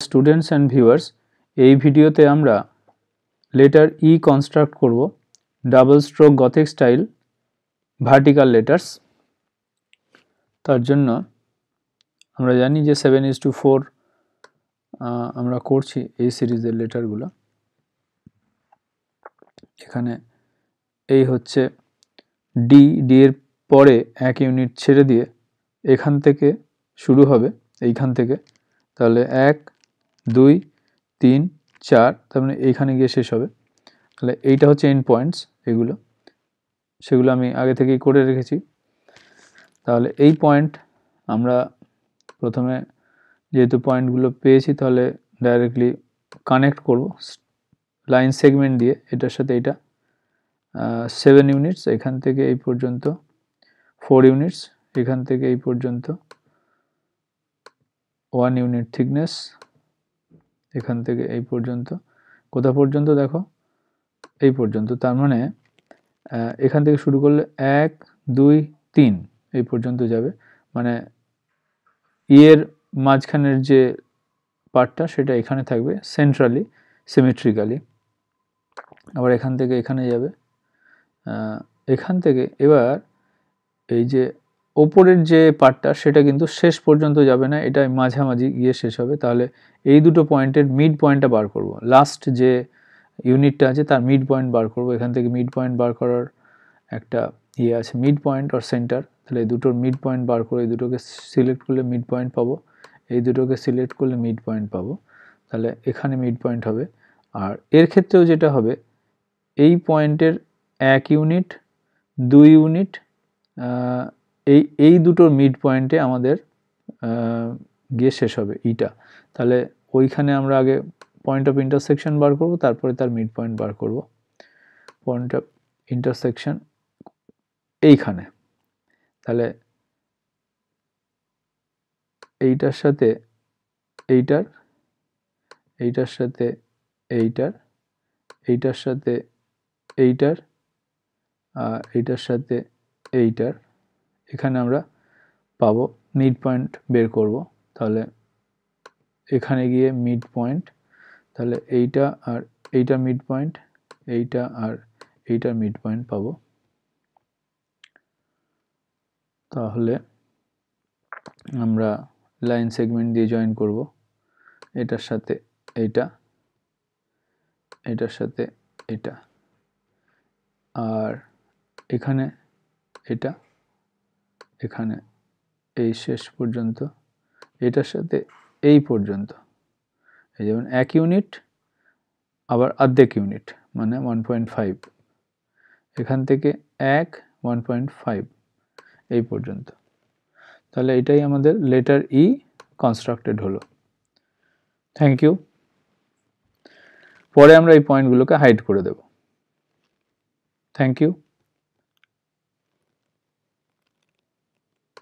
Students and viewers, এই ভিডিওতে আমরা লেটার ই কনস্ট্রাক্ট করব double stroke Gothic style vertical letters. তার জন্য আমরা জানি যে 7:4 আমরা করছি এই সিরিজের লেটারগুলো। এখানে এই হচ্ছে ডি, ডি এর পরে এক ইউনিট ছেড়ে দিয়ে এখান থেকে শুরু হবে, এইখান থেকে, তাহলে 1 2 3 4, তার মানে এইখানে গিয়ে শেষ হবে। তাহলে এইটা হচ্ছে এন্ড পয়েন্টস, এগুলো সেগুলো আমি আগে থেকেই করে রেখেছি। তাহলে এই পয়েন্ট আমরা প্রথমে যেহেতু পয়েন্টগুলো পেয়েছি তাহলে ডাইরেক্টলি কানেক্ট করব লাইন সেগমেন্ট দিয়ে, এটার সাথে এটা 7 ইউনিটস, এখান থেকে এই পর্যন্ত 4 ইউনিটস, এখান থেকে এই পর্যন্ত 1 ইউনিট থিকনেস, এখান থেকে এই পর্যন্ত, কোথা পর্যন্ত দেখো এই পর্যন্ত। তার মানে এখান থেকে শুরু করলে 1 2 3 এই পর্যন্ত যাবে, মানে এর মাঝখানের যে পার্টটা সেটা এখানে থাকবে সেন্ট্রালি সিমেট্রিক্যালি। আবার এখান থেকে এখানে যাবে, এখান থেকে এবার এই যে ওপরের যে পার্টটা সেটা কিন্তু শেষ পর্যন্ত যাবে না, এটা মাঝামাঝি গিয়ে শেষ হবে। তাহলে এই দুটো পয়েন্টের মিড পয়েন্টটা বার করব, লাস্ট যে ইউনিটটা আছে তার মিড পয়েন্ট বার করব। এখান থেকে মিড পয়েন্ট বার করার একটা ইয়ে আছে, মিড পয়েন্ট অর সেন্টার। তাহলে এই দুটোর মিড পয়েন্ট বার করে এই দুটোকে সিলেক্ট করলে মিড পয়েন্ট পাবো, এই দুটোকে সিলেক্ট করলে মিড পয়েন্ট পাবো। তাহলে এখানে মিড পয়েন্ট হবে। আর এর ক্ষেত্রেও যেটা হবে, এই পয়েন্টের 1 ইউনিট 2 ইউনিট এই দুটোর মিড পয়েন্টে আমাদের গিয়ে শেষ হবে ইটা। তাহলে ওইখানে আমরা আগে পয়েন্ট অফ ইন্টারসেকশন বার করব, তারপরে তার মিড পয়েন্ট বার করব। পয়েন্ট অফ ইন্টারসেকশন এইখানে, তাহলে এইটার সাথে এইটার, এইটার সাথে এইটার, এইটার সাথে এইটার, এইটার সাথে এইটার, এখানে আমরা পাবো মিড পয়েন্ট বের করব। তাহলে এখানে গিয়ে মিড পয়েন্ট, তাহলে এইটা আর এইটা মিড পয়েন্ট, এইটা আর এইটার মিড পয়েন্ট পাবো। তাহলে আমরা লাইন সেগমেন্ট দিয়ে জয়েন করব এটার সাথে এইটা, এটার সাথে এটা, আর এখানে এটা, এখানে এই শেষ পর্যন্ত, এটার সাথে এই পর্যন্ত। এই যেমন 1 ইউনিট আবার অর্ধেক ইউনিট মানে 1.5, এখান থেকে 1 1.5 এই পর্যন্ত। তাহলে এটাই আমাদের লেটার ই কনস্ট্রাক্টেড হলো। Thank you. পরে আমরা এই পয়েন্টগুলোকে হাইড করে দেব। Thank you.